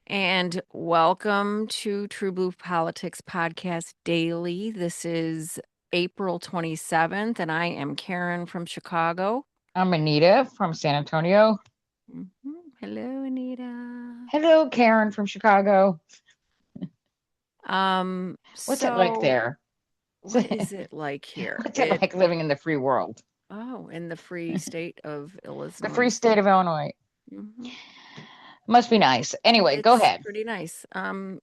And welcome to TruBlu Politics Podcast Daily. This is April 27th, and I am Karen from Chicago. I'm Anita from San Antonio. Hello, Anita. Hello, Karen from Chicago. What's it like So there? what is it like here? What's it like living in the free world? In the free state of The free Illinois. state of Illinois. Mhm. Must be nice. Anyway, go It's ahead. pretty nice.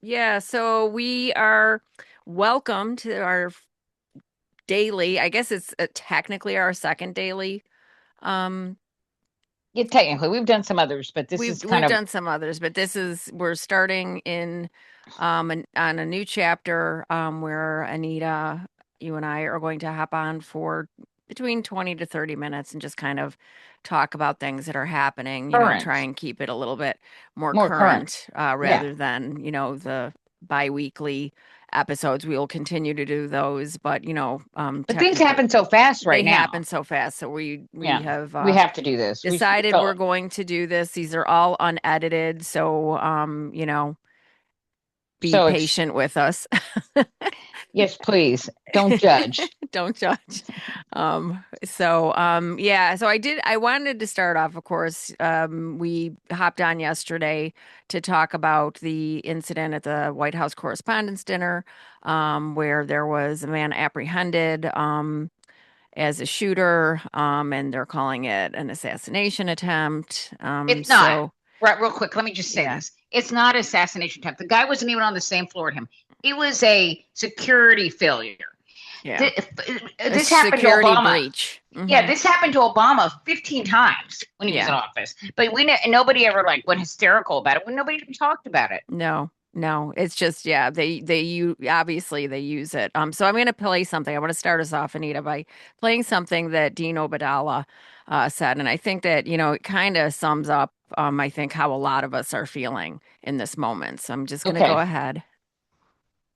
Yeah, so we are welcome to our daily. I guess it's technically our second daily. Um, Yeah, technically, we've done some others, but this We've is kind we've of done some others, but we're starting in on a new chapter where Anita, you and I are going to hop on for between 20 to 30 minutes and just kind of talk about things that are happening, try current, and keep it a little bit more more current. current Yeah. rather than, the bi-weekly episodes. We will continue to do those, but But things technically happen so fast they right now. happen so fast. So we Yeah. have We have to do this. We decided we're felt going to do this. These are all unedited, so be so it's patient with us. yes, please don't judge. Don't judge. Yeah, so I wanted to start off, of course. We hopped on yesterday to talk about the incident at the White House Correspondents' Dinner, where there was a man apprehended as a shooter, and they're calling it an assassination attempt. It's not. So Right, real quick, let me just say yeah, this. It's not assassination attempt. The guy wasn't even on the same floor as him. It was a security failure. yeah, Th- a This happened to security Obama. breach. Yeah, this happened to Obama 15 times when he was in Yeah, office. But nobody ever like went hysterical about it. When nobody even talked about it. no, no, it's just yeah, you obviously they use it. So I'm going to play something. I want to start us off, Anita, by playing something that Dean Obadala said, and I think that it kind of sums up. I think how a lot of us are feeling in this moment. So I'm just going to go Okay. ahead.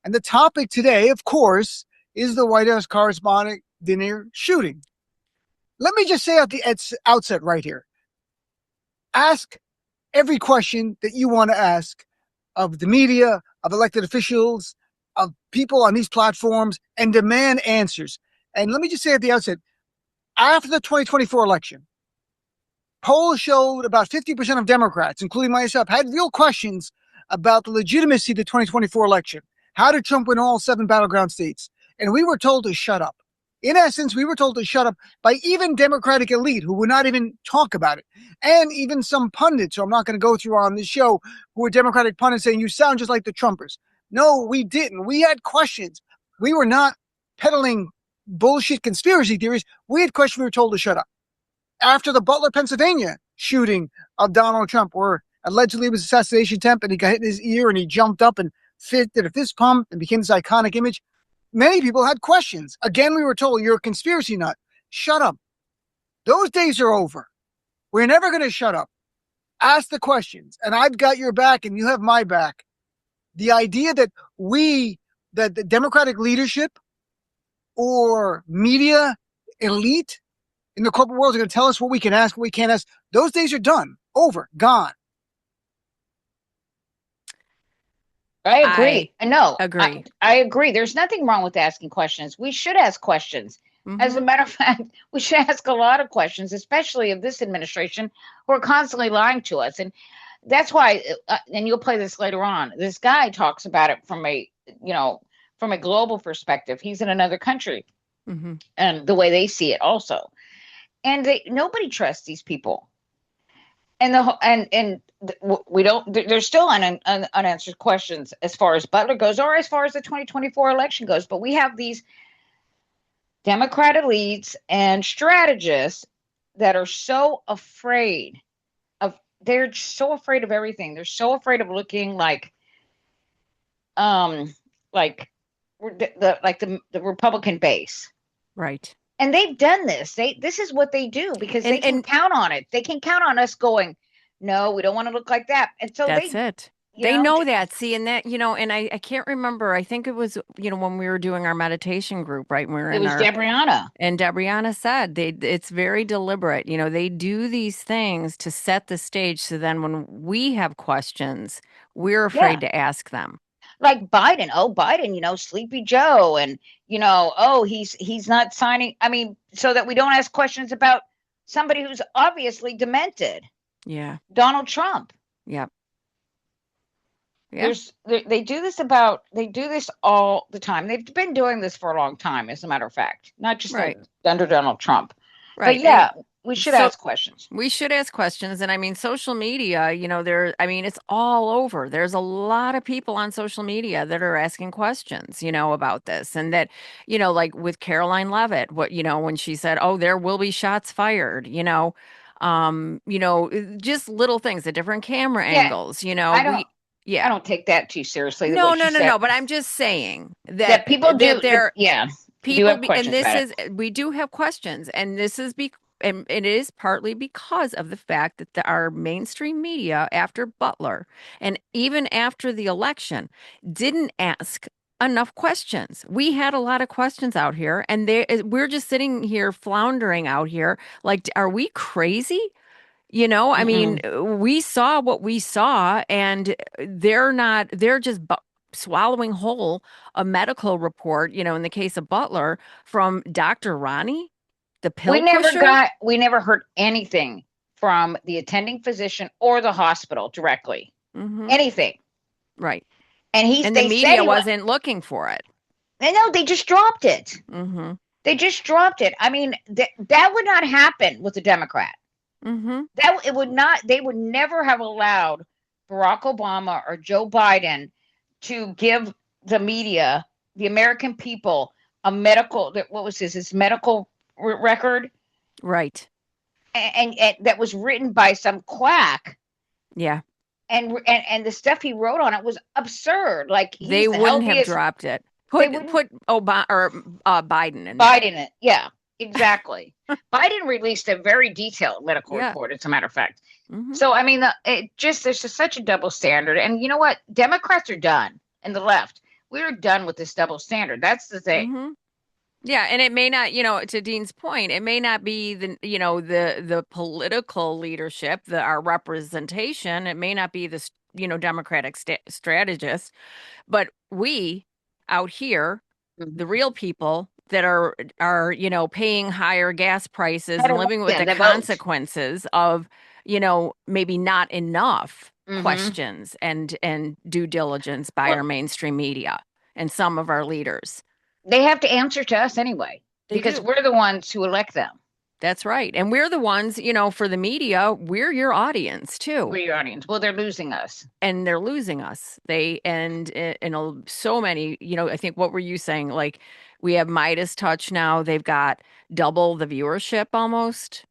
And the topic today, of course, is the White House correspondent dinner shooting. Let me just say at the outset right here, ask every question that you want to ask of the media, of elected officials, of people on these platforms, and demand answers. And let me just say at the outset, after the 2024 election, polls showed about 50% of Democrats, including myself, had real questions about the legitimacy of the 2024 election. How did Trump win all 7 battleground states? And we were told to shut up. In essence, we were told to shut up by even Democratic elite who would not even talk about it. And even some pundits, who I'm not going to go through on this show, who were Democratic pundits saying, you sound just like the Trumpers. No, we didn't. We had questions. We were not peddling bullshit conspiracy theories. We had questions. We were told to shut up after the Butler, Pennsylvania shooting of Donald Trump, where allegedly it was an assassination attempt and he got hit in his ear and he jumped up and did a fist pump and became this iconic image. Many people had questions. Again, we were told, you're a conspiracy nut. Shut up. Those days are over. We're never going to shut up. Ask the questions. And I've got your back and you have my back. The idea that that the Democratic leadership or media elite in the corporate world are going to tell us what we can ask, what we can't ask. Those days are done, over, gone. I I agree. No, agree. I agree. There's nothing wrong with asking questions. We should ask questions. As a Hmm. matter of fact, we should ask a lot of questions, especially of this administration who are constantly lying to us. And that's why, and you'll play this later on. This guy talks about it from a global perspective. He's in another country Hmm. and the way they see it also. And nobody trusts these people. And we don't. There's still unanswered questions as far as Butler goes, or as far as the 2024 election goes. But we have these Democrat elites and strategists that are so afraid of. They're so afraid of everything. They're so afraid of looking um, like the Republican base. Right. And they've done this. This is what they do because they can And count on it. They can count on us going, no, we don't want to look like that. And so that's it. you They know, know that. See, and that, and I can't remember. I think it was, when we were doing our meditation group, right? We were it in was our, Debriana. and Debriana said it's very deliberate. They do these things to set the stage. So then when we have questions, we're Yeah. afraid to ask them. Like Biden. Oh, Biden, Sleepy Joe, and oh, he's not signing. I mean, so that we don't ask questions about somebody who's obviously demented. Yeah. Donald Trump. Yep. Yeah. They do this all the time. They've been doing this for a long time, as a matter of fact, not just Right. under Donald Trump. But Right. And yeah, we should so ask questions. we should ask questions. And I mean, social media, it's all over. There's a lot of people on social media that are asking questions, about this. And that, like with Caroline Levitt, when she said, oh, there will be shots fired, just little things, the different camera Yeah, angles, I don't I yeah. don't take that too seriously. No, What no, she no, said, no. But I'm just saying that that people that there do people have be, and questions this about it. is we do have questions, and this is and it is partly because of the fact that our mainstream media after Butler and even after the election didn't ask enough questions. We had a lot of questions out here, and we're just sitting here floundering out here like, are we crazy? I mean, Mm-mm. we saw what we saw, and they're just swallowing whole a medical report, in the case of Butler from Dr. Ronnie, the pill pusher. We never heard anything from the attending physician or the hospital directly. Hmm. Anything. Right. And And the they said media he was. wasn't looking for it. I know they just dropped it. Hmm. They just dropped it. I mean, that would not happen with a Democrat. Hmm. That it would not. They would never have allowed Barack Obama or Joe Biden to give the media, the American people, a medical. What was his medical record, Right. and that was written by some quack. Yeah. And the stuff he wrote on it was absurd. Like, They he's the wouldn't have healthiest. dropped it. They Put wouldn't. put Obama or Biden in there. Biden it. Yeah, exactly. Biden released a very detailed medical Yeah. report, as a matter of fact. Hmm. So I mean, there's just such a double standard. And you know what? Democrats are done, and the left, we're done with this double standard. That's the thing. Hmm. Yeah, and it may not, to Dean's point, it may not be the political leadership, our representation. It may not be the Democratic strategist, but we out here, the Mhm. real people that are paying higher gas prices and living with Yeah, the the vote. consequences of maybe not enough Hmm. questions and due diligence by Well, our mainstream media and some of our leaders. they have to answer to us anyway, They because do. we're the ones who elect them. That's right. And we're the ones, for the media, we're your audience too. We're your audience. Well, they're losing us. And they're losing us. So many, I think what were you saying? Like we have Midas Touch now. They've got double the viewership almost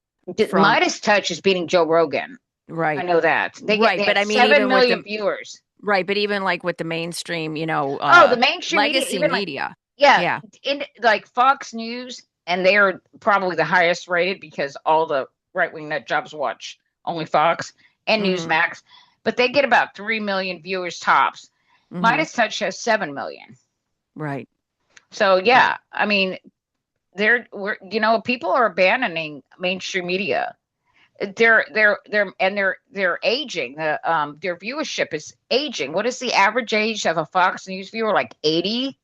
from, Midas Touch is beating Joe Rogan. I right. know that. They Right. But have I mean, 7 million viewers. right. But even like with the mainstream, Oh, the mainstream media, legacy even like, media. yeah, Yeah. in like Fox News, and they are probably the highest rated because all the right wing nut jobs watch only Fox and Hmm. Newsmax, but they get about 3 million viewers tops. Hmm. Midas Touch has 7 million. Right. So Right. yeah, I mean, people are abandoning mainstream media. They're aging. Their viewership is aging. What is the average age of a Fox News viewer? Like 80.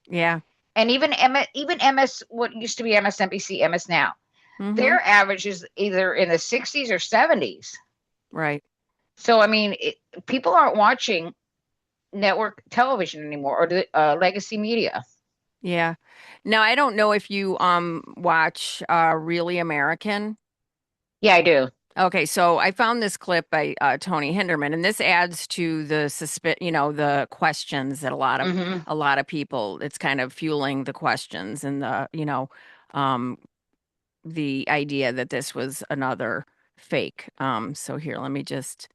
Yeah. And even MS, what used to be MSNBC, MS now, Hmm. their average is either in the 60s or 70s. Right. So I mean, people aren't watching network television anymore, or the legacy media. Yeah. Now, I don't know if you watch Really American. Yeah, I do. Okay, so I found this clip by Tony Hinderman, and this adds to the questions that Hmm. a lot of people. It's kind of fueling the questions and um, the idea that this was another fake. So here, let me just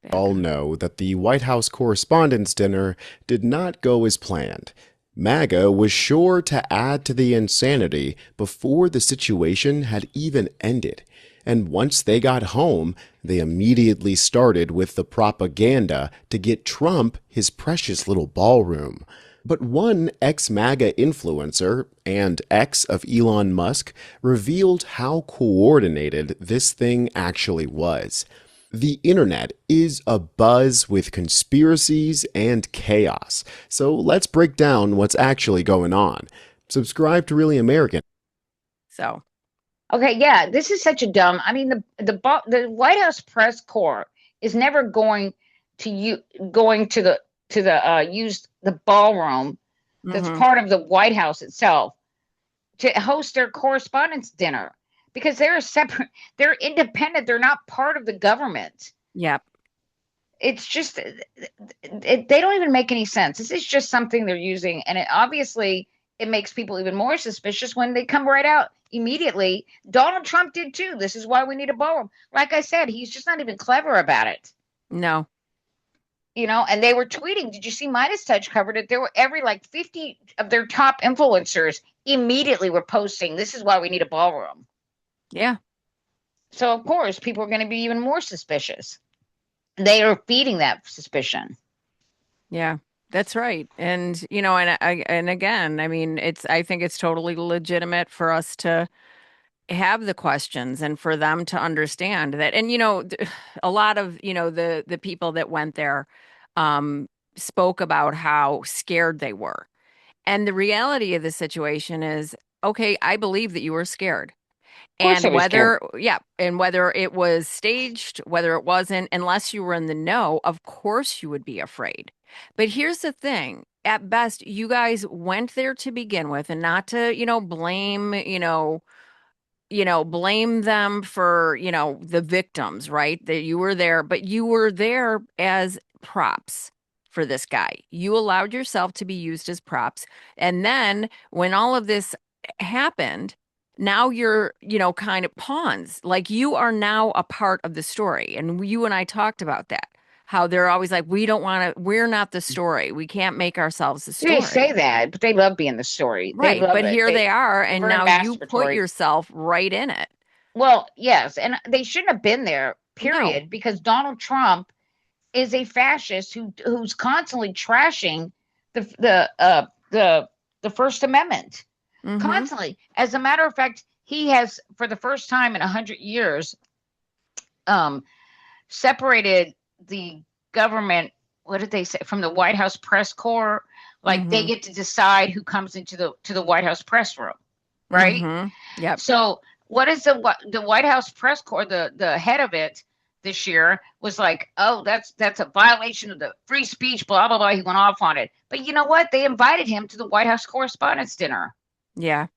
back All up. know that the White House Correspondents' Dinner did not go as planned. MAGA was sure to add to the insanity before the situation had even ended. And once they got home, they immediately started with the propaganda to get Trump his precious little ballroom. But one ex-MAGA influencer and ex of Elon Musk revealed how coordinated this thing actually was. The internet is abuzz with conspiracies and chaos, so let's break down what's actually going on. Subscribe to Really American. So, Okay, yeah, this is such a dumb. I mean, the White House press corps is never going to the use the ballroom that's mhm. part of the White House itself to host their correspondence dinner because they're a separate, they're independent, they're not part of the government. Yep. It's just they don't even make any sense. This is just something they're using, and obviously it makes people even more suspicious when they come right out immediately. Donald Trump did too. This is why we need a ballroom. Like I said, he's just not even clever about it. No. And they were tweeting. Did you see Midas Touch covered it? There were every like 50 of their top influencers immediately were posting, this is why we need a ballroom. Yeah. So of course people are going to be even more suspicious. They are feeding that suspicion. Yeah. That's right. And and again, I mean, I think it's totally legitimate for us to have the questions and for them to understand that. And a lot of the people that went there um spoke about how scared they were. And the reality of the situation is, okay, I believe that you were scared. Of course I And was scared. whether it was staged, whether it wasn't, unless you were in the know, of course you would be afraid. But here's the thing. At best, you guys went there to begin with, and not to, blame them for, the victims, right? That you were there, but you were there as props for this guy. You allowed yourself to be used as props. And then when all of this happened, now you're, kind of pawns. Like you are now a part of the story. And you and I talked about that. How they're always like, we're not the story. We can't make ourselves the They say story. that, but they love being the story. They Right. love But it. here they are. They're And very now you put masturbatory. yourself right in it. Well, yes, and they shouldn't have been there, No. period, because Donald Trump is a fascist who's constantly trashing the First Amendment. Mm-hmm. Constantly. As a matter of fact, he has, for the first time in 100 years, um, separated the government. What did they say, from the White House press corps? Like they Mm-hmm. get to decide who comes into the White House press room, right? Mm-hmm. Yep. So what is the White House press corps? The head of it this year was like, oh, that's a violation of the free speech, blah blah blah. He went off on it, but you know what? They invited him to the White House Correspondents' Dinner. Yeah.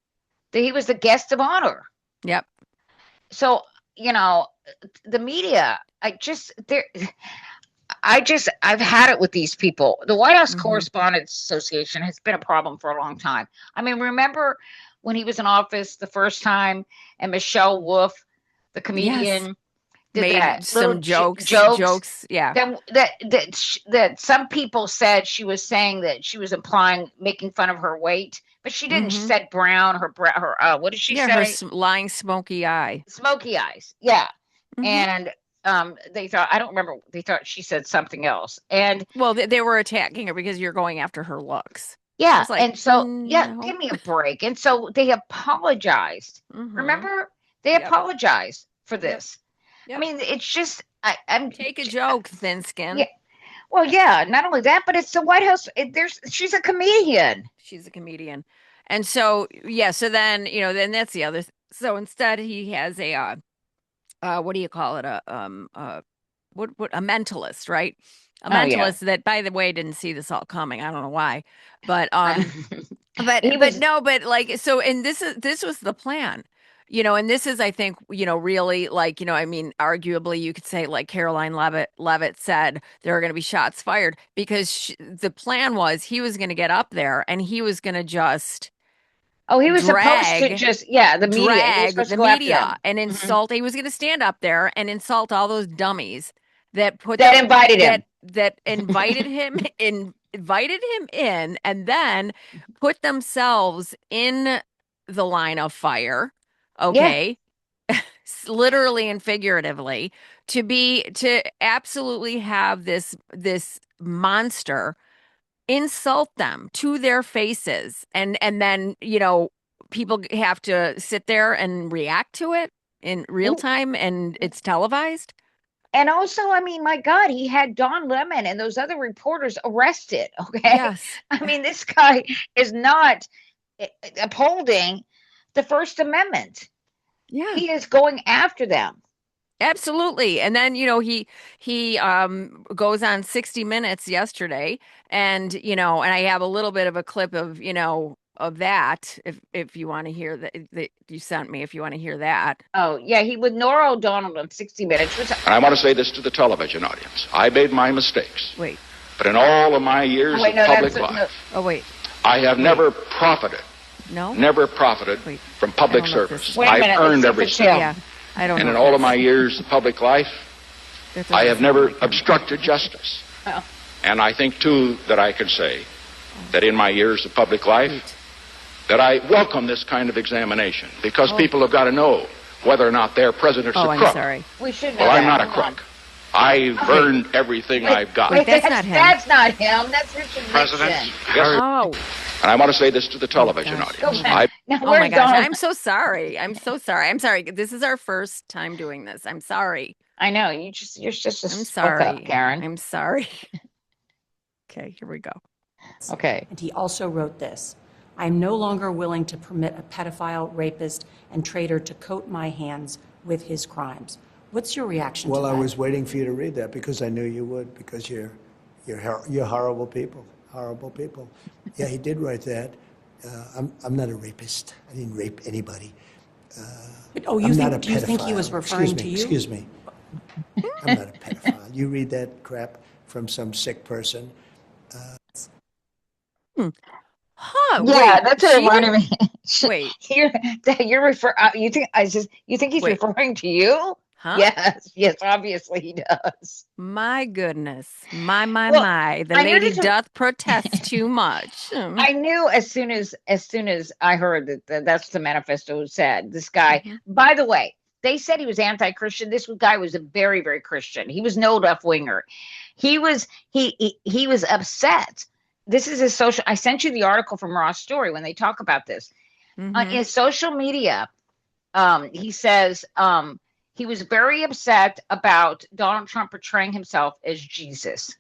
He was the guest of honor. Yep. So the media, I've had it with these people. The White House Mm-hmm. Correspondents Association has been a problem for a long time. I mean, remember when he was in office the first time and Michelle Wolf, the Yes. comedian, did Made that little some jokes. jokes Jokes. Yeah. that some people said she was saying that she was implying making fun of her weight, but she didn't. She Mm-hmm. said brown, her what did she Yeah. Her say? lying smoky eye. Smoky eyes. Yeah. Mm-hmm. And they thought, I don't remember, they thought she said something else. And Well, they were attacking her because you're going after her looks. I yeah, was like, and so yeah, no. give me a break. And so they apologized. Mm-hmm. Remember, they Yep. apologized for Yep. this. I Yep. mean, it's just I'm Take a joke, thin skin. yeah. Well, yeah, not only that, but it's the White House. She's a comedian. She's a comedian. And so, yeah. So then, then that's the other. So instead, he has what do you call it? What a mentalist, right? A Oh yeah. mentalist that, by the way, didn't see this all coming. I don't know why, but He but was no, but like so, and this was the plan, and this is, I think, really, like, I mean, arguably, you could say, like Caroline Levitt said, there are going to be shots fired because the plan was he was going to get up there and he was going to just oh, he was supposed to drag just, yeah, the media. He was drag supposed to the go after media them. and Mhm. insult. He was going to stand up there and insult all those dummies that put That invited him. that invited him in, and then put themselves in the line of fire. Yeah. Okay. literally and figuratively, to absolutely have this monster insult them to their faces, and then people have to sit there and react to it in real time, and it's televised. And also, I mean, my God, he had Don Lemon and those other reporters arrested. Okay. Yes. I mean, this guy is not upholding the First Amendment. Yeah. He is going after them. Absolutely. And then, he goes on 60 Minutes yesterday, and and I have a little bit of a clip of that, if you want to hear that you sent me, if you want to hear that. Oh, yeah, he with Nora O'Donnell on 60 Minutes. And I want to say this to the television audience. I made my mistakes. Wait. But in all of my years of public life, Oh, wait. I have never profited. No? Never profited from public service. I've earned everything. Yeah. I don't know. And in all of my years of public life, I have never obstructed justice. Oh. And I think, too, that I can say that in my years of public life, that I welcome this kind of examination, because people have got to know whether or not their president's a crook. I'm sorry. We should know Well, I'm that. not a crook. I've earned everything I've got. Wait, that's not him. That's not him. That's Richard President. Nixon. Yes. Oh. And I want to say this to the television gosh. audience. Go back. Now, Oh where's my gosh. Donald? I'm so sorry. I'm so sorry. I'm sorry. This is our first time doing this. I'm sorry. I know you're just a I'm spoke up, sorry. Karen. I'm sorry. Okay, here we go. Okay. And he also wrote this: I am no longer willing to permit a pedophile, rapist, and traitor to coat my hands with his crimes. What's your reaction to Well, that? I was waiting for you to read that because I knew you would, because you're horrible people, horrible people. Yeah, he did write that. I'm not a rapist. I didn't rape anybody. Oh, I'm not a do you think he was pedophile. referring to you? Excuse me. I'm not a pedophile. You read that crap from some sick person. Huh. Yeah, wait, that's what she reminded didn't- me. Wait. You're refer. You think you think he's Wait. referring to you? Huh? Yes, obviously he does. My goodness. My, Well, my. The I knew lady this was- doth protest too much. I knew as soon as I heard that that's the manifesto said. This guy, by the way, they said he was anti-Christian. This guy was a very, very Christian. He was no left winger. He was upset. This is his social. I sent you the article from Ross Story when they talk about this. On his social media, he says he was very upset about Donald Trump portraying himself as Jesus.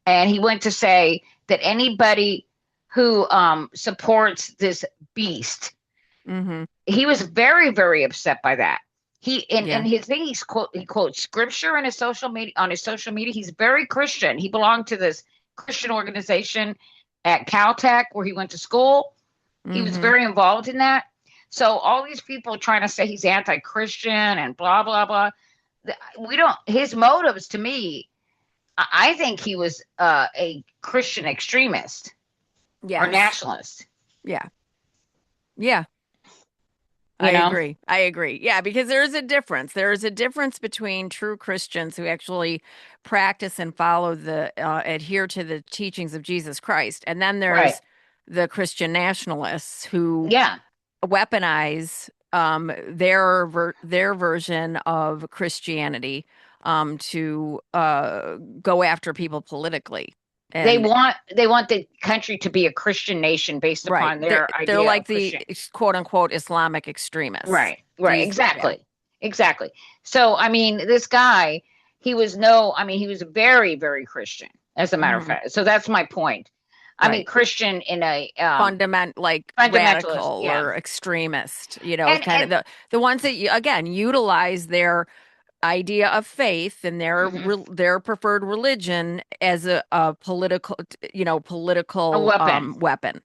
And he went to say that anybody who supports this beast, he was very, very upset by that. And his thing, he quotes scripture in his social media, on his social media. He's very Christian. He belonged to this Christian organization at Caltech where he went to school. He was very involved in that. So all these people trying to say he's anti-Christian and blah, blah, blah. His motives to me, I think he was a Christian extremist or nationalist. Yeah. Yeah. You know? I agree. Yeah, because there is a difference. There is a difference between true Christians who actually practice and follow adhere to the teachings of Jesus Christ. And then there's the Christian nationalists who weaponize their version of Christianity to go after people politically. And they want the country to be a Christian nation based upon their idea. They're like the Christian. quote unquote Islamic extremists. Right. Exactly. So, I mean, this guy, he was very, very Christian, as a matter of fact. So that's my point. I mean, Christian in a radical or extremist, kind of the ones that again utilize their idea of faith and their preferred religion as a political weapon.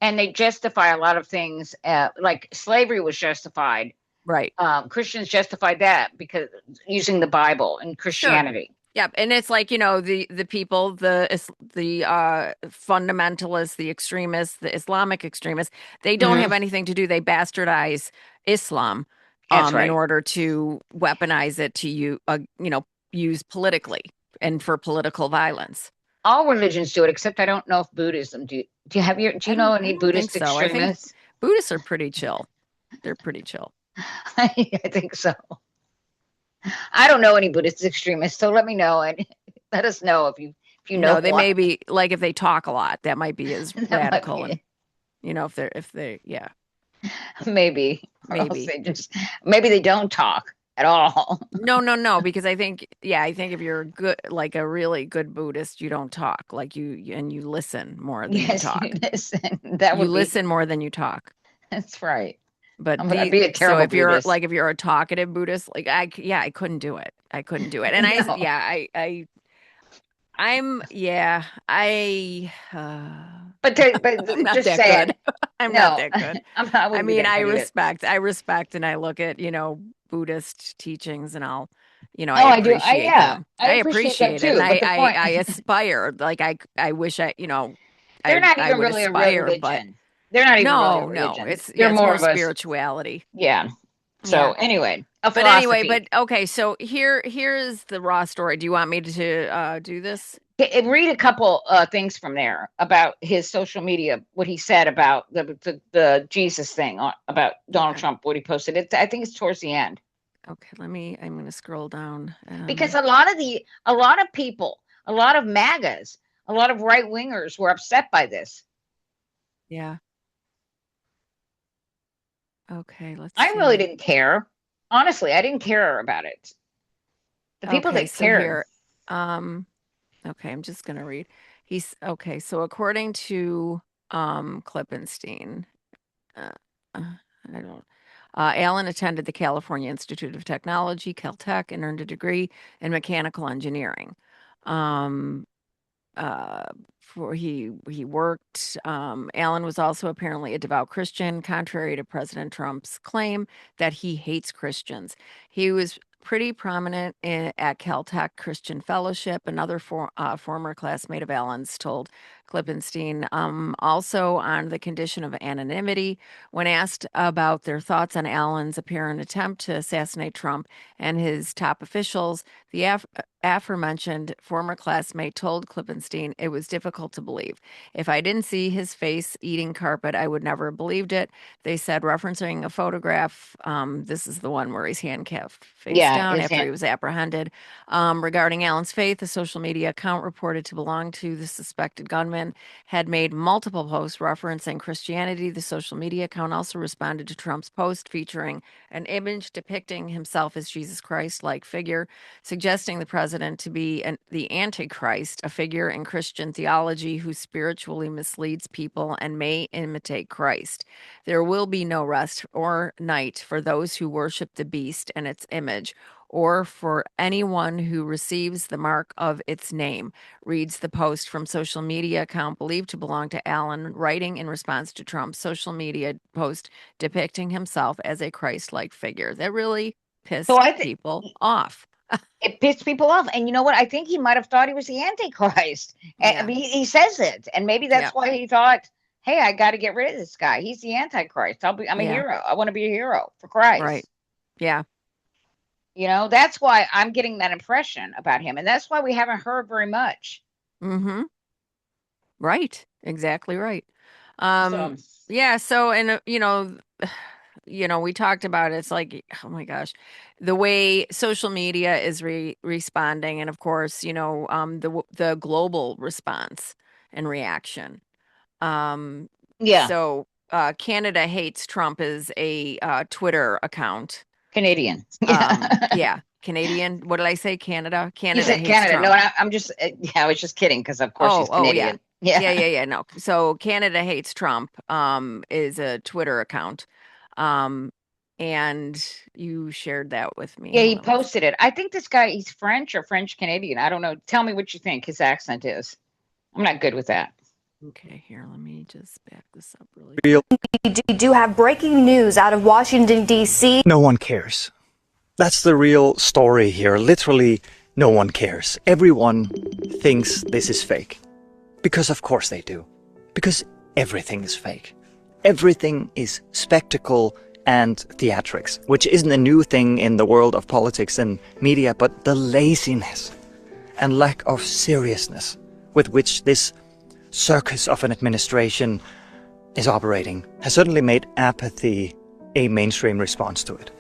And they justify a lot of things, like slavery was justified. Right. Christians justified that because using the Bible and Christianity. Sure. Yeah, and it's like, the people, the fundamentalists, the extremists, the Islamic extremists, they don't have anything to do. They bastardize Islam in order to weaponize it to use politically and for political violence. All religions do it, except I don't know if Buddhism do. Do you know any Buddhist extremists? Buddhists are pretty chill. They're pretty chill. I think so. I don't know any Buddhist extremists, so let me know and let us know if you know No, they one. may be like if they talk a lot, that might be as That might radical, be and if they yeah, maybe, or else maybe. maybe they don't talk at all. No, because I think if you're good, like a really good Buddhist, you don't talk, like and you listen more than you Yes, you talk. listen. That You would be. listen more than you talk. That's right. But I'd be a so terrible Buddhist. if you're a talkative Buddhist, like I couldn't do it. I couldn't do it. And No, I'm but not just that say good. it. I'm not No, that good. I I wouldn't be mean, that good either. I respect and I look at, Buddhist teachings and I Oh, I do. appreciate them. I I appreciate them appreciate it. And too. But the point, I aspire, like I wish they're not I even would really a real aspire, but religion. They're not even really a no, religion. They're it's more more of us. spirituality. Yeah. So Yeah. anyway, a But anyway, philosophy. okay, so here's the raw story. Do you want me to do this? Read a couple things from there about his social media, what he said about the Jesus thing about Donald Okay. Trump, what he posted. I think it's towards the end. Okay, I'm gonna scroll down. Because a lot of people, a lot of MAGAs, a lot of right wingers were upset by this. Yeah. Okay, let's I really see. didn't care. Honestly, I didn't care about it. The people Okay, that so cared. here, okay, I'm just gonna read. He's okay, so according to Klippenstein, uh, I don't Allen attended the California Institute of Technology, Caltech, and earned a degree in mechanical engineering. Um, uh, for he worked. Allen was also apparently a devout Christian, contrary to President Trump's claim that he hates Christians. He was pretty prominent at Caltech Christian Fellowship. Another former classmate of Allen's told Klippenstein, also on the condition of anonymity, when asked about their thoughts on Allen's apparent attempt to assassinate Trump and his top officials, the aforementioned former classmate told Klippenstein it was difficult to believe. If I didn't see his face eating carpet, I would never have believed it. They said, referencing a photograph, this is the one where he's handcuffed face down after he was apprehended. Regarding Allen's faith, a social media account reported to belong to the suspected gunman had made multiple posts referencing Christianity. The social media account also responded to Trump's post featuring an image depicting himself as Jesus Christ-like figure, suggesting the president to be the Antichrist, a figure in Christian theology who spiritually misleads people and may imitate Christ. There will be no rest or night for those who worship the beast and its image, or for anyone who receives the mark of its name, reads the post from social media account believed to belong to Allen, writing in response to Trump's social media post depicting himself as a Christ-like figure. That really pissed people off. It pissed people off. And you know what? I think he might have thought he was the Antichrist. Yeah. I mean, he says it. And maybe that's why he thought, hey, I got to get rid of this guy. He's the Antichrist. I'm a hero. I want to be a hero for Christ. Right. Yeah. That's why I'm getting that impression about him. And that's why we haven't heard very much. Mm-hmm. Right. Exactly right. So, yeah. So, and, we talked about it. It's like, oh my gosh, the way social media is responding. And of course, the global response and reaction. yeah. So, Canada Hates Trump is a Twitter account. Canadian. Yeah. Canadian. What did I say? Canada? Canada said hates Canada. Trump. No, I'm just, I was just kidding because of course she's Canadian. Yeah. No. So Canada Hates Trump is a Twitter account. And you shared that with me. Yeah, he posted it. I think this guy, he's French or French Canadian. I don't know. Tell me what you think his accent is. I'm not good with that. Okay, here, let me just back this up really quick. We do have breaking news out of Washington, D.C. No one cares. That's the real story here. Literally, no one cares. Everyone thinks this is fake. Because of course they do. Because everything is fake. Everything is spectacle and theatrics, which isn't a new thing in the world of politics and media, but the laziness and lack of seriousness with which this circus of an administration is operating has certainly made apathy a mainstream response to it.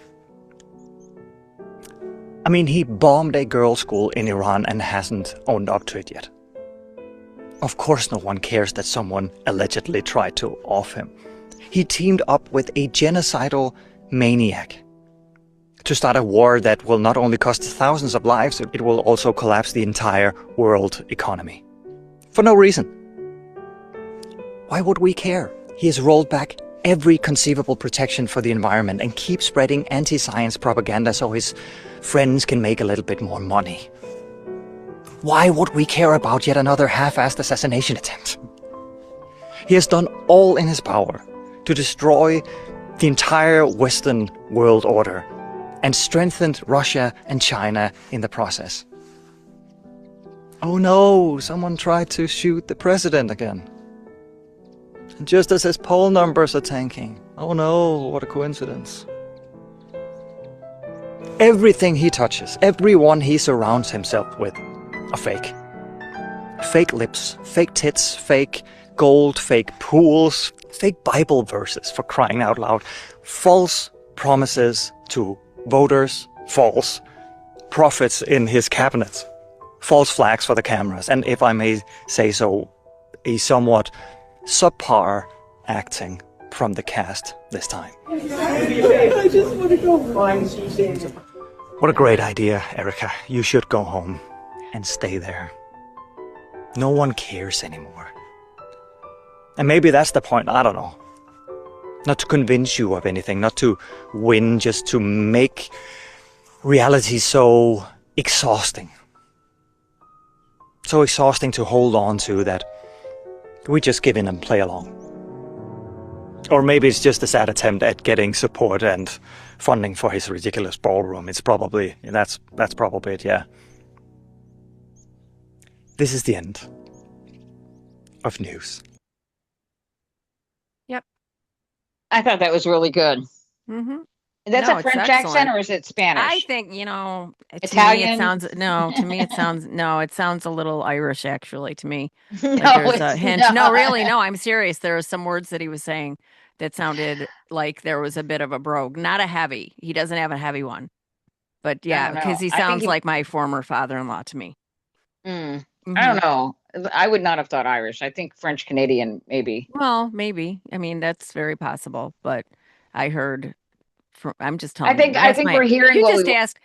I mean, he bombed a girls' school in Iran and hasn't owned up to it yet. Of course no one cares that someone allegedly tried to off him. He teamed up with a genocidal maniac to start a war that will not only cost thousands of lives, it will also collapse the entire world economy. For no reason. Why would we care? He has rolled back every conceivable protection for the environment and keeps spreading anti-science propaganda so his friends can make a little bit more money. Why would we care about yet another half-assed assassination attempt? He has done all in his power to destroy the entire Western world order and strengthened Russia and China in the process. Oh no, someone tried to shoot the president again. And just as his poll numbers are tanking. Oh no, what a coincidence. Everything he touches, everyone he surrounds himself with, are fake. Fake lips, fake tits, fake gold, fake pools, fake Bible verses, for crying out loud. False promises to voters, false prophets in his cabinet, false flags for the cameras, and if I may say so, a somewhat subpar acting from the cast this time. I just want to go find Suzanne. What a great idea, Erica. You should go home and stay there. No one cares anymore. And maybe that's the point, I don't know. Not to convince you of anything, not to win, just to make reality so exhausting. So exhausting to hold on to that we just give in and play along. Or maybe it's just a sad attempt at getting support and funding for his ridiculous ballroom. It's probably, that's probably it, yeah. This is the end of news. Yep. I thought that was really good. Mm-hmm. That's No, a it's French excellent. accent or is it Spanish? I think, to Italian? me it sounds, it sounds a little Irish actually to me. No, Like there's a it's hint. not. No, really, no, I'm serious. There are some words that he was saying that sounded like there was a bit of a brogue, not a heavy. He doesn't have a heavy one. But yeah, don't know. because he I think sounds like my former father-in-law to me. I Mhm. don't know. I would not have thought Irish. I think French Canadian, maybe. Well, maybe. I mean, that's very possible, but I heard I'm just I telling you. think we're hearing You what just we asked.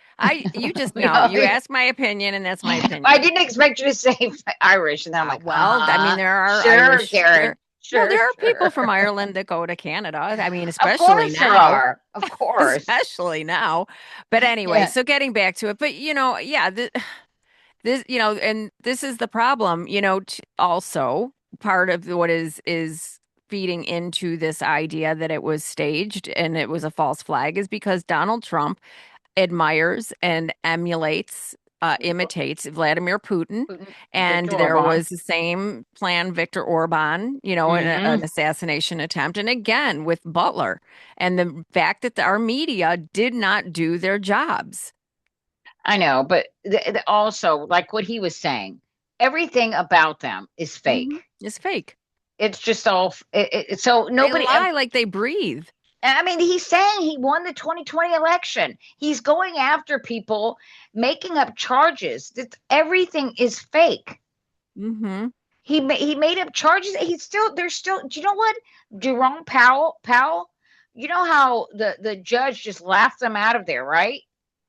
You just we no. all- You asked my opinion, and that's my opinion. I didn't expect you to say Irish, and then I'm like, well, I mean, there are sure, Irish. Karen. Sure, there are sure. people from Ireland that go to Canada. I mean, Of especially course there now. are. Of course. Especially now. But anyway, Yeah. so getting back to it. But yeah, this, and this is the problem. Also part of what is feeding into this idea that it was staged and it was a false flag is because Donald Trump admires and imitates Vladimir Putin. And Viktor there Orban. was the same plan, Viktor Orban, an assassination attempt. And again, with Butler and the fact that our media did not do their jobs. I know, but also, like what he was saying, everything about them is fake. It's fake. It's just all. So nobody. They lie like they breathe. I mean, he's saying he won the 2020 election. He's going after people, making up charges. Everything is fake. Mm-hmm. He made up charges. There's still. Do you know what? Jerome Powell. You know how the judge just laughed them out of there, right?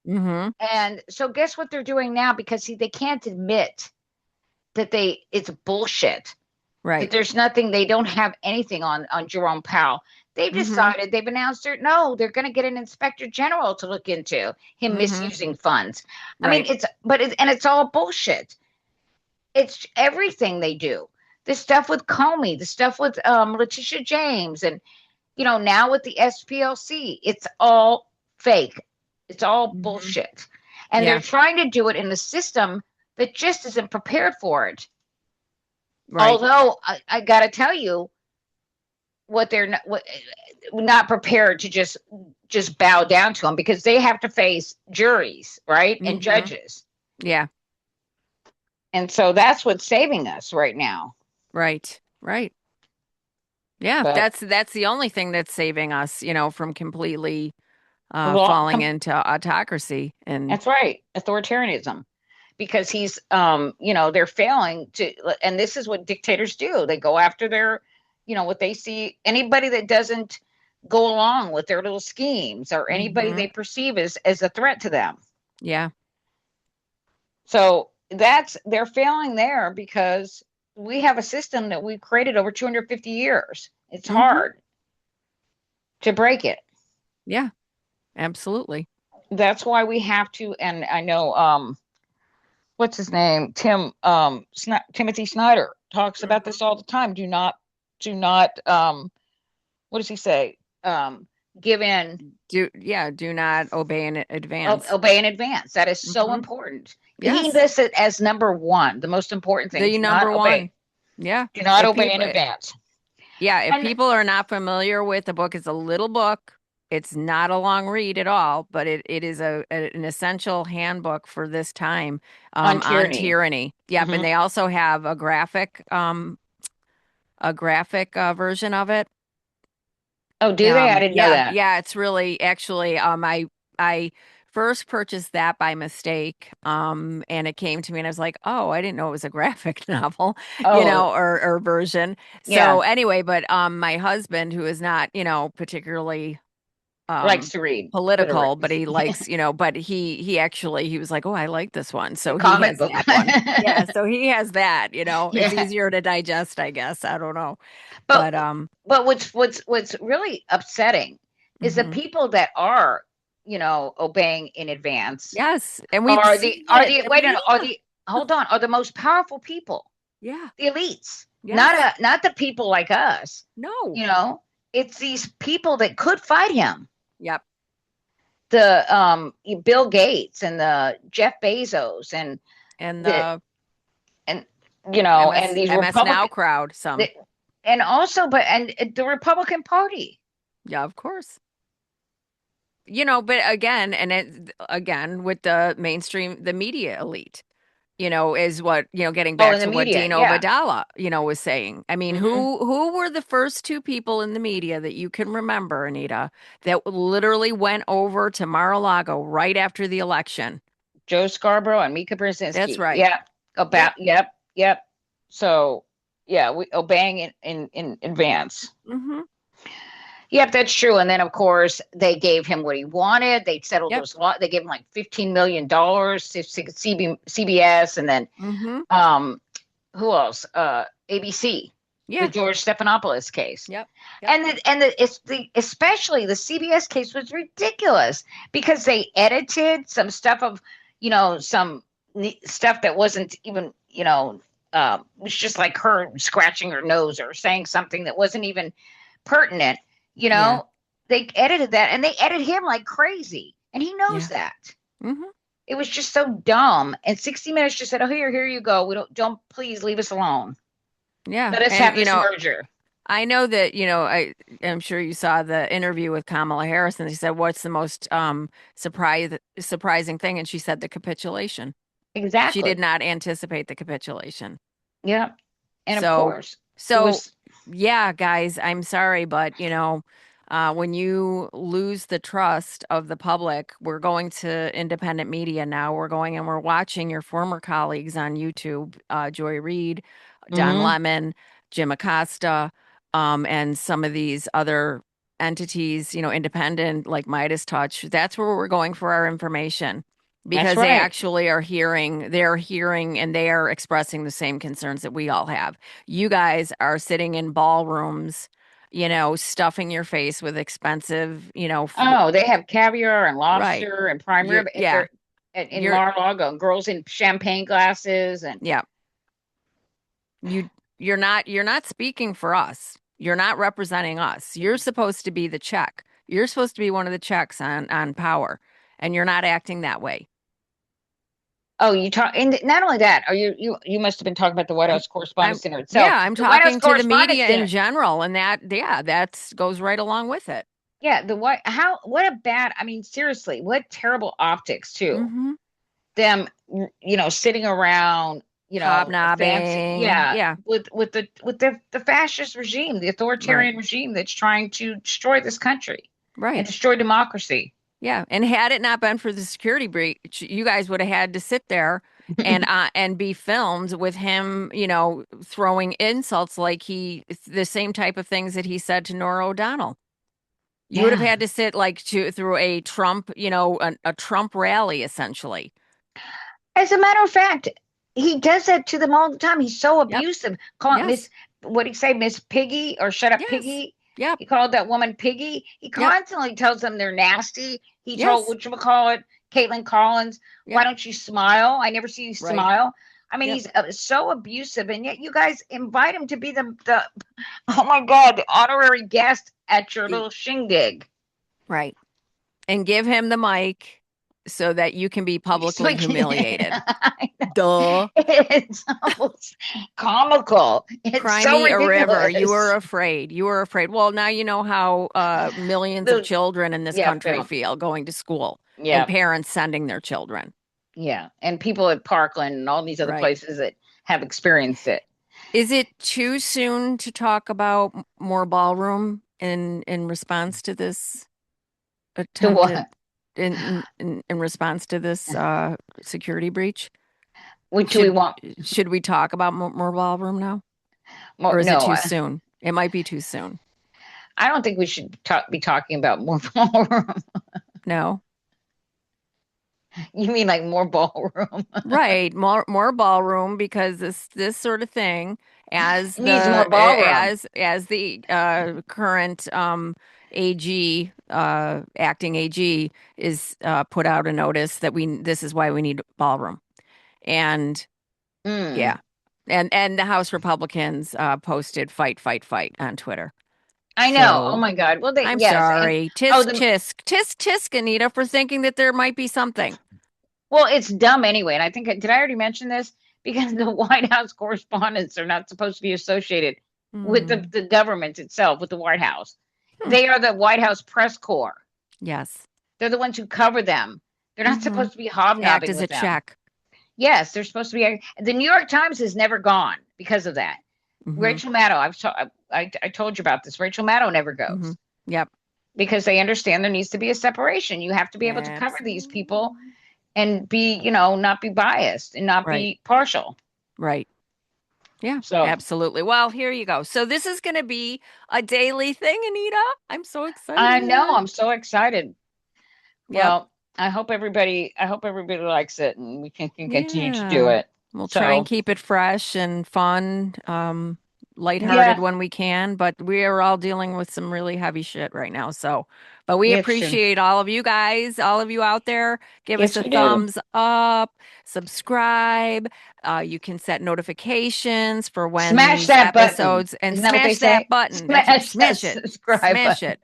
Mm-hmm. And so guess what they're doing now, because they can't admit that it's bullshit. Right. That there's nothing, they don't have anything on Jerome Powell. They've decided, they've announced they're going to get an inspector general to look into him misusing funds. Right. I mean, it's all bullshit. It's everything they do. The stuff with Comey, the stuff with Letitia James, and now with the SPLC, it's all fake. It's all bullshit. And they're trying to do it in a system that just isn't prepared for it. Right. Although I got to tell you, they're not prepared to just bow down to them, because they have to face juries, right? And judges. Yeah. And so that's what's saving us right now. Right. Yeah, But that's the only thing that's saving us, from completely well, falling into autocracy. And that's right, authoritarianism. Because they're failing to, and this is what dictators do. They go after their, what they see, anybody that doesn't go along with their little schemes or anybody Mhm. they perceive as a threat to them. Yeah. So they're failing there because we have a system that we've created over 250 years. It's Mhm. hard to break it. Yeah, absolutely. That's why we have to, and I know what's his name? Timothy Snyder talks about Mhm. this all the time. Do not what does he say? Give in, Do not obey in advance. obey in advance. That is so Mhm. important. He Yes. lists it as number one, the most important thing. The Do not number obey. one. Yeah. Do not If obey in people advance. Yeah, if And people are not familiar with the book, it's a little book. It's not a long read at all, but it is an essential handbook for this time on on tyranny. tyranny. Yep, and Hmm. they also have a graphic version of it. Oh, do they? I didn't know Yeah, that. yeah, it's really actually I first purchased that by mistake. And it came to me and I was like, "Oh, I didn't know it was a graphic novel," Oh, or version. yeah. So anyway, but my husband who is not, particularly Likes um to read. Good to read. political, but he likes, but he was like, "Oh, I like this one." The So he comic has book. that one. Yeah, so he has that, It's Yeah. easier to digest, I guess. I don't know. But But but what's really upsetting is the mhm. people that are, obeying in advance Yes, and we've are seen the are it. the I wait mean, no, are yeah, the hold on, are the most powerful people, yeah, the elites. yes, Not the people like us. no, You know, it's these people that could fight him. yep, The Bill Gates and the Jeff Bezos and and the the and and these MS Now Republican crowd, the, some, and also but and the Republican Party. yeah, of course. But again, and again with the mainstream, the media elite, is what, getting Oh, back in the to what media, Dino yeah. Vidala, was saying. I mean, Hmm. who were the first two people in the media that you can remember, Anita, that literally went over to Mar-a-Lago right after the election? Joe Scarborough and Mika That's Brzezinski. right. Yeah. Yep. Yep. So yeah, we obeying in advance. Hmm. Yep, that's true. And then of course they gave him what he wanted. They settled Yep. those law. They gave him like $15 million to CBS, and then Hmm. um, who else? ABC, the Yeah. George Stephanopoulos case. Yep. Yep. And especially the CBS case was ridiculous because they edited some stuff of some stuff that wasn't even was just like her scratching her nose or saying something that wasn't even pertinent. You Yeah. know, they edited that and they edited him like crazy, and he knows Yeah. that. Hmm. It was just so dumb. And 60 Minutes just said, "Oh, here you go. We don't please leave us alone. Yeah. Let us And have this merger." I know that, I'm sure you saw the interview with Kamala Harris and they said, "What's the most surprising thing?" And she said the capitulation. She did Exactly. not anticipate the capitulation. Yeah. And of So, course, it so was yeah, guys, I'm sorry, but when you lose the trust of the public, we're going to independent media now. We're going and we're watching your former colleagues on YouTube, Joy Reid, Don mhm. Lemon, Jim Acosta, and some of these other entities, independent like Midas Touch. That's where we're going for our information That's because right. they're hearing and they are expressing the same concerns that we all have. You guys are sitting in ballrooms, stuffing your face with expensive, Oh, they have caviar and right. lobster and prime rib at Yeah, their in you're, Mar-a-Lago, and girls in champagne glasses and yeah, you, you're not speaking for us. You're not representing us. You're supposed to be the check. You're supposed to be one of the checks on power, and you're not acting that way. oh, you talk, and not only that, are you must have been talking about the White I'm, House Correspondents Dinner yeah, itself. I'm The White House talking to the Correspondents media in Dinner. general, and that goes right along with it. Yeah, what a bad, I mean, seriously, what terrible optics too. Hmm. Them, sitting around hobnobbing. Yeah. with the fascist regime, the authoritarian regime that's trying to destroy this country and Right. destroy democracy. Yeah. And had it not been for the security breach, you guys would have had to sit there and be filmed with him, throwing insults like the same type of things that he said to Nora O'Donnell. You would have Yeah. had to sit like through a Trump, a Trump rally essentially. As a matter of fact, he does that to them all the time. He's so Yep. abusive. Call it Yes. what did he say, Miss Piggy or shut up, Yes. Piggy? Yep. He called that woman Piggy. He Yep. constantly tells them they're nasty. He told Yes. whatchamacallit, Caitlin Collins, why Yep. don't you smile? I never see you Right. smile. I mean, Yep. he's so abusive, and yet you guys invite him to be the oh my God, the honorary guest at your little shindig. Right. And give him the mic so that you can be publicly humiliated. Duh. It's almost comical. It's Cry so me a river. ridiculous. You were afraid. You were afraid. Well, now you know how millions of children in this country feel going to school and parents sending their children. Yeah. And people at Parkland and all these other Right. places that have experienced it. Is it too soon to talk about more ballroom in response to this To attempted what? in response to this security breach? What do we want? Should we talk about more ballroom now? More, Or is it no, too soon? It might be too soon. I don't think we should be talking about more ballroom. No. You mean like more ballroom? Right, more ballroom because this sort of thing as It needs more ballroom. as the current AG acting AG is put out a notice that this is why we need ballroom. And yeah. And the House Republicans posted fight on Twitter. I know. Oh my God. Well, I'm yes. sorry. Tisk, Anita, for thinking that there might be something. Well, it's dumb anyway. And I think, did I already mention this? Because the White House correspondents are not supposed to be associated with the government itself, with the White House. They are the White House press corps. Yes. They're the ones who cover them. They're not supposed to be hobnobbing Act as with a them. check. Yes, they're supposed to be. The New York Times has never gone because of that. Rachel Maddow, I told you about this. Rachel Maddow never goes. Yep. Because they understand there needs to be a separation. You have to be able to cover these people and be, not be biased and not be partial. Right. Yeah, so absolutely. Well, here you go. So this is going to be a daily thing, Anita. I'm so excited. I know. I'm so excited. Well, I hope everybody likes it and we can continue to do it. We'll try and keep it fresh and fun, lighthearted when we can, but we are all dealing with some really heavy shit right now. But we appreciate all of you guys, all of you out there. Give us a thumbs up, subscribe. You can set notifications for when smash these that episodes button. and smash that button. Smash it. Smash it.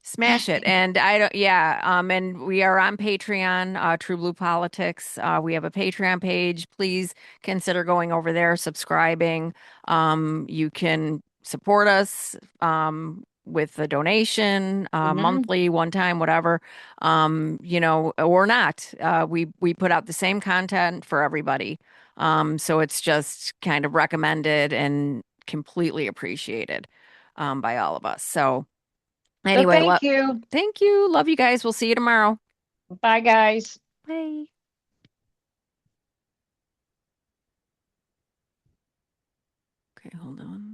Smash it. And and we are on Patreon, TruBlu Politics. We have a Patreon page. Please consider going over there, subscribing. You can support us with a donation, monthly, one time, whatever, or not. We put out the same content for everybody. So it's just kind of recommended and completely appreciated by all of us. So anyway, thank you. Thank you. Love you guys. We'll see you tomorrow. Bye, guys. Bye. Okay, hold on.